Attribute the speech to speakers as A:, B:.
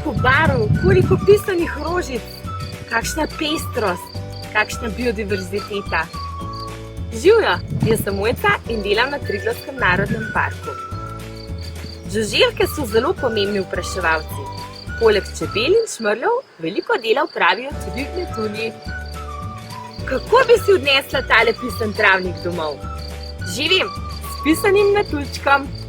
A: Koliko barv, koliko pisanih rožic, kakšna pestrost, kakšna biodiverziteta. Živjo, jaz sem Mojca in delam na Triglavskem narodnem parku. Žuželke so zelo pomembni opraševalci. Poleg čebel in šmrljev veliko dela opravijo tudi metulji. Kako bi si odnesla tale pisan travnik domov? Živim s pisanim metuljčkom!